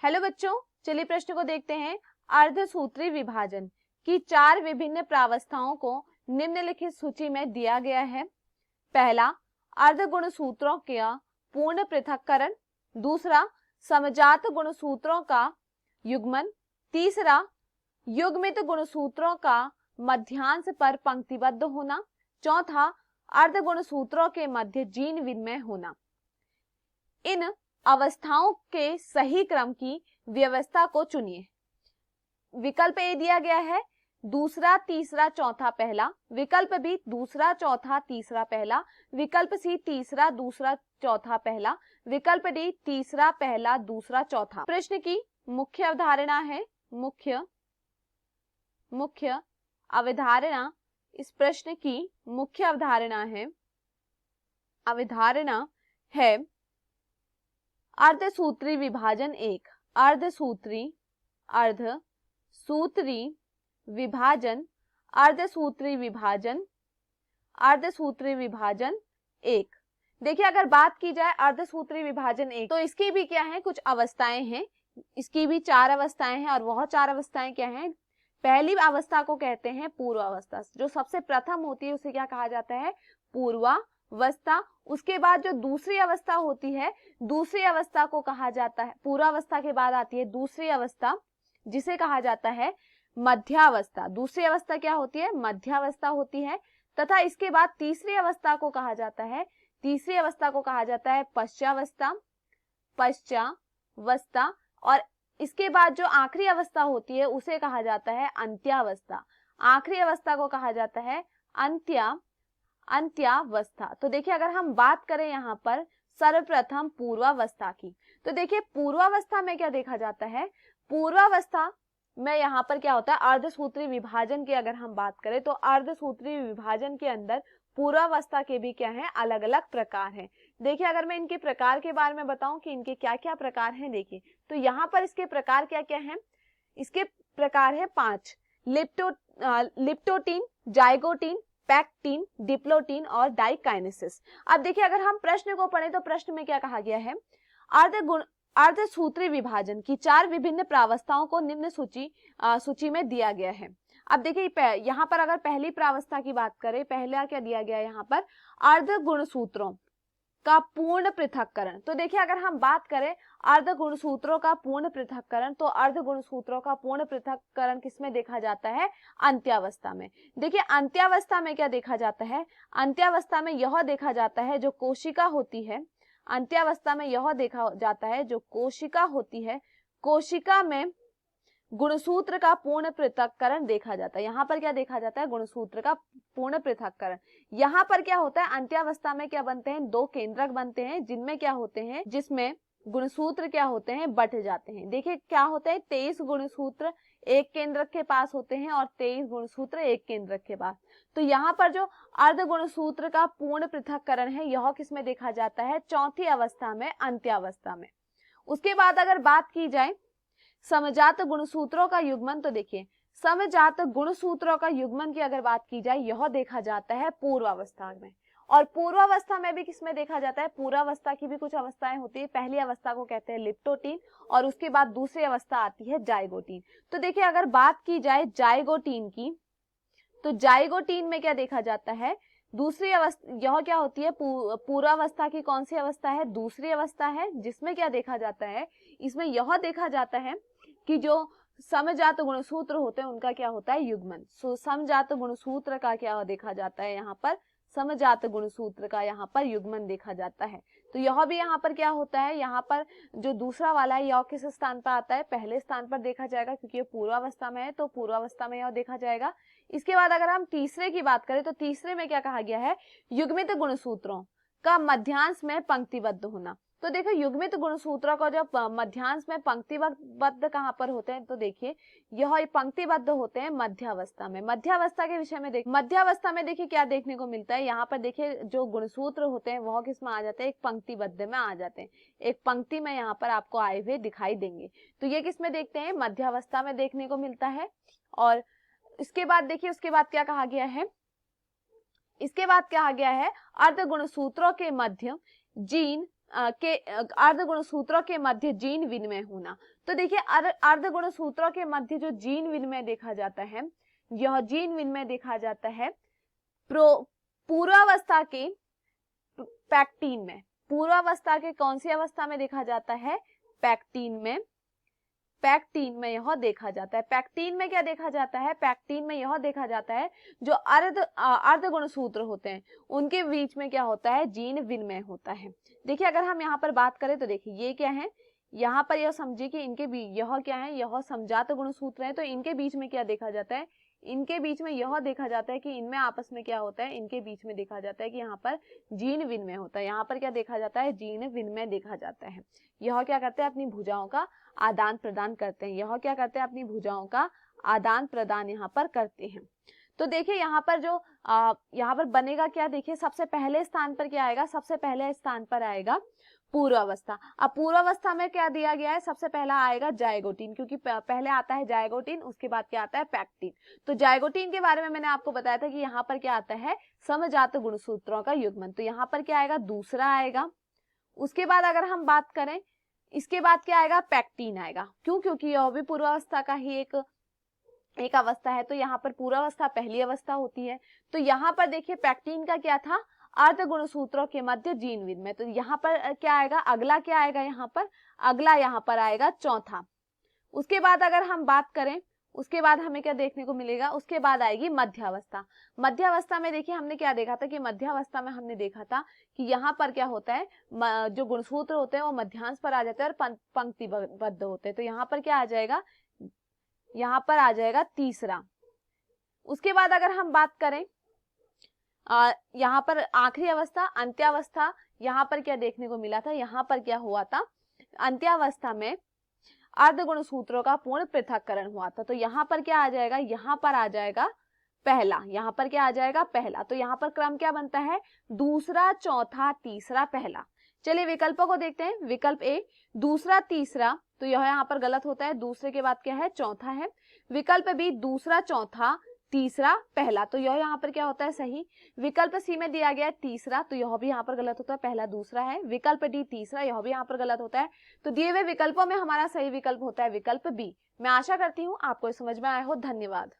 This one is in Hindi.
हेलो बच्चों, चलिए प्रश्न को देखते हैं। अर्धसूत्री विभाजन की 4 विभिन्न प्रावस्थाओं को निम्नलिखित सूची में दिया गया है। पहला, अर्ध गुणसूत्रों का पूर्ण पृथक्करण। दूसरा, समजात गुणसूत्रों का युग्मन। तीसरा, युग्मित गुणसूत्रों का मध्यांश पर पंक्तिबद्ध होना। चौथा, अर्ध गुणसूत्रों के मध्य जीन विनिमय होना। इन अवस्थाओं के सही क्रम की व्यवस्था को चुनिए। विकल्प ए दिया गया है दूसरा, तीसरा, चौथा, पहला। विकल्प बी दूसरा, चौथा, तीसरा, पहला। विकल्प सी तीसरा, दूसरा, चौथा, पहला। विकल्प डी तीसरा, पहला, दूसरा, चौथा। प्रश्न की मुख्य अवधारणा है मुख्य अवधारणा इस प्रश्न की मुख्य अवधारणा है अर्धसूत्री विभाजन। एक, अर्धसूत्री विभाजन एक। देखिए, अगर बात की जाए अर्धसूत्री विभाजन एक, तो इसकी भी क्या है, कुछ अवस्थाएं हैं। इसकी भी 4 अवस्थाएं हैं और वह 4 अवस्थाएं क्या हैं। पहली अवस्था को कहते हैं पूर्वावस्था। जो सबसे प्रथम होती है उसे क्या कहा जाता है, पूर्वावस्था। उसके बाद जो दूसरी अवस्था होती है, दूसरी अवस्था को कहा जाता है, पूर्वावस्था के बाद आती है दूसरी अवस्था, जिसे कहा जाता है मध्यावस्था। दूसरी अवस्था क्या होती है, मध्यावस्था होती है। तथा इसके बाद तीसरी अवस्था को कहा जाता है पश्चावस्था। और इसके बाद जो आखिरी अवस्था होती है उसे कहा जाता है अंत्यावस्था। आखिरी अवस्था को कहा जाता है अंत्यावस्था। तो देखिए, अगर हम बात करें यहाँ पर सर्वप्रथम पूर्वावस्था की, तो देखिए पूर्वावस्था में क्या देखा जाता है। पूर्वावस्था में यहाँ पर क्या होता है, अर्धसूत्री विभाजन की अगर हम बात करें तो अर्धसूत्री विभाजन के अंदर पूर्वावस्था के भी क्या है, अलग अलग प्रकार हैं। देखिए, अगर मैं इनके प्रकार के बारे में बताऊं कि इनके क्या क्या प्रकार हैं, देखिए तो यहाँ पर इसके प्रकार क्या क्या हैं। इसके प्रकार है 5, लिप्टोटीन, जाइगोटीन, पैक्टीन, डिप्लोटीन और डाइकाइनेसिस। अब देखिए, अगर हम प्रश्न को पढ़ें तो प्रश्न में क्या कहा गया है, अर्धसूत्री विभाजन की 4 विभिन्न प्रावस्थाओं को निम्न सूची में दिया गया है। अब देखिए, यहाँ पर अगर पहली प्रावस्था की बात करें, पहला क्या दिया गया है यहाँ पर, अर्ध गुणसूत्रों का पूर्ण पृथक्करण। तो देखिए, अगर हम बात करें अर्ध गुणसूत्रों का पूर्ण पृथक्करण, तो अर्ध गुणसूत्रों का पूर्ण पृथक्करण किसमें देखा जाता है, अंत्यावस्था में। देखिए, अंत्यावस्था में क्या देखा जाता है, अंत्यावस्था में यह देखा जाता है जो कोशिका होती है, अंत्यावस्था में यह देखा जाता है जो कोशिका होती है, कोशिका में गुणसूत्र का पूर्ण पृथक्करण देखा जाता है। यहाँ पर क्या देखा जाता है, गुणसूत्र का पूर्ण पृथक्करण। यहाँ पर क्या होता है, अंत्यावस्था में क्या बनते हैं, 2 केंद्रक बनते हैं, जिनमें क्या होते हैं, जिसमें गुणसूत्र क्या होते हैं, बट जाते हैं। देखिए क्या होता है, 23 गुणसूत्र एक केंद्रक के पास होते हैं और 23 गुणसूत्र एक केंद्रक के पास। तो यहाँ पर जो अर्ध गुणसूत्र का पूर्ण पृथक्करण है, यह किसमें देखा जाता है, चौथी अवस्था में, अंत्यावस्था में। उसके बाद अगर बात की जाए समजात गुणसूत्रों का युग्मन, तो देखिए समजात गुणसूत्रों का युग्मन की अगर बात की जाए, यह देखा जाता है पूर्वावस्था में। और पूर्वावस्था में भी किसमें देखा जाता है, पूर्वावस्था की भी कुछ अवस्थाएं होती है। पहली अवस्था को कहते हैं लिप्टोटीन और उसके बाद दूसरी अवस्था आती है जाइगोटीन। तो देखिए, अगर बात की जाए जाइगोटीन की, तो जाइगोटीन में क्या देखा जाता है, दूसरी अवस्था, यह क्या होती है, पूर्वावस्था की कौन सी अवस्था है, दूसरी अवस्था है, जिसमें क्या देखा जाता है, इसमें यह देखा जाता है कि जो समजात गुणसूत्र होते हैं उनका क्या होता है, युग्मन। समजात गुणसूत्र का क्या देखा जाता है, यहाँ पर समजात गुणसूत्र का यहाँ पर युग्मन देखा जाता है। तो यह भी यहाँ पर क्या होता है, यहाँ पर जो दूसरा वाला है यह किस स्थान पर आता है, पहले स्थान पर देखा जाएगा, क्योंकि ये पूर्वावस्था में है तो पूर्वावस्था में यह देखा जाएगा। इसके बाद अगर हम तीसरे की बात करें, तो तीसरे में क्या कहा गया है, युग्मित गुणसूत्रों का मध्यांश में पंक्तिबद्ध होना। तो देखो, युग्मित गुणसूत्रों का जब मध्यांश में पंक्तिबद्ध कहाँ पर होते हैं, तो देखिए यह पंक्तिबद्ध होते हैं मध्यावस्था में। मध्यावस्था के विषय में मध्यावस्था में देखिए क्या देखने को मिलता है, यहाँ पर देखिए जो गुणसूत्र होते हैं वह किस में आ जाते हैं, एक पंक्तिबद्ध में आ जाते हैं, एक पंक्ति में यहाँ पर आपको आए हुए दिखाई देंगे। तो ये किस में देखते हैं, मध्यावस्था में देखने को मिलता है। और इसके बाद देखिए, उसके बाद क्या कहा गया है, इसके बाद क्या कहा गया है, अर्ध गुणसूत्रों के मध्य जीन के अर्ध गुणसूत्रों के मध्य जीन विनिमय होना। तो देखिए अर्ध गुणसूत्रों के मध्य जो जीन विनिमय देखा जाता है, यह जीन विनिमय देखा जाता है पूर्वावस्था के पैक्टीन में। पूर्वावस्था के कौन सी अवस्था में देखा जाता है? पैक्टीन में। पैक्टीन में यह देखा जाता है। पैक्टीन में क्या देखा जाता है? पैक्टीन में यह देखा जाता है जो अर्ध गुणसूत्र होते हैं उनके बीच में क्या होता है? जीन विनिमय होता है। देखिए अगर हम यहाँ पर बात करें तो देखिए ये क्या है, यहाँ पर यह समझिए कि इनके बीच यह क्या है, यह समजात गुणसूत्र है। तो इनके बीच में क्या देखा जाता है? इनके बीच में यह देखा जाता है कि इनमें आपस में क्या होता है, इनके बीच में देखा जाता है कि यहाँ पर जीन विनिमय होता है। यहाँ पर क्या देखा जाता है? जीन विनिमय देखा जाता है। यह क्या करते हैं? अपनी भुजाओं का आदान प्रदान करते हैं। यह क्या करते हैं? अपनी भुजाओं का आदान प्रदान यहाँ पर करते हैं। तो देखिए यहाँ पर जो यहाँ पर बनेगा क्या, देखिए सबसे पहले स्थान पर क्या आएगा? सबसे पहले स्थान पर आएगा पूर्वावस्था। अब पूर्वावस्था में क्या दिया गया है? सबसे पहला आएगा जायगोटीन, क्योंकि पहले आता है जायगोटीन, उसके बाद क्या आता है? पैक्टीन। तो जायगोटीन के बारे में मैंने आपको बताया था कि यहाँ पर क्या आता है? समजात गुणसूत्रों का युग्मन। तो यहाँ पर क्या आएगा? दूसरा आएगा। उसके बाद अगर हम बात करें, इसके बाद क्या आएगा? पैक्टीन आएगा। क्यों? क्योंकि यह भी पूर्वावस्था का ही एक अवस्था है। तो यहाँ पर पूर्वावस्था पहली अवस्था होती है। तो यहाँ पर देखिए पैक्टीन का क्या था? अर्ध गुणसूत्रों के मध्य जीन विनिमय। तो यहाँ पर क्या आएगा? अगला क्या आएगा? यहाँ पर अगला यहाँ पर आएगा चौथा। उसके बाद अगर हम बात करें, उसके बाद हमें क्या देखने को मिलेगा? उसके बाद आएगी मध्यावस्था। मध्यावस्था में देखिए हमने क्या देखा था कि मध्यावस्था में हमने देखा था कि यहाँ पर क्या होता है, जो गुणसूत्र होते हैं वो मध्यांश पर आ जाते हैं और पंक्तिबद्ध होते हैं। तो यहाँ पर क्या आ जाएगा? यहाँ पर आ जाएगा तीसरा। उसके बाद अगर हम बात करें यहाँ पर आखिरी अवस्था अंत्यावस्था, यहाँ पर क्या देखने को मिला था? यहाँ पर क्या हुआ था? अंत्यावस्था में अर्ध गुणसूत्रों का पूर्ण पृथक्करण हुआ था। तो यहाँ पर क्या आ जाएगा? यहाँ पर आ जाएगा पहला। यहाँ पर क्या आ जाएगा? पहला। तो यहाँ पर क्रम क्या बनता है? दूसरा, चौथा, तीसरा, पहला। चलिए विकल्पों को देखते हैं। विकल्प ए दूसरा तीसरा, तो यह यहाँ पर गलत होता है। दूसरे के बाद क्या है? चौथा है। विकल्प बी दूसरा चौथा तीसरा पहला, तो यह यहाँ पर क्या होता है? सही। विकल्प सी में दिया गया है तीसरा, तो यह भी यहाँ पर गलत होता है, पहला दूसरा है। विकल्प डी तीसरा, यह भी यहाँ पर गलत होता है। तो दिए हुए विकल्पों में हमारा सही विकल्प होता है विकल्प बी। मैं आशा करती हूँ आपको समझ में आया हो। धन्यवाद।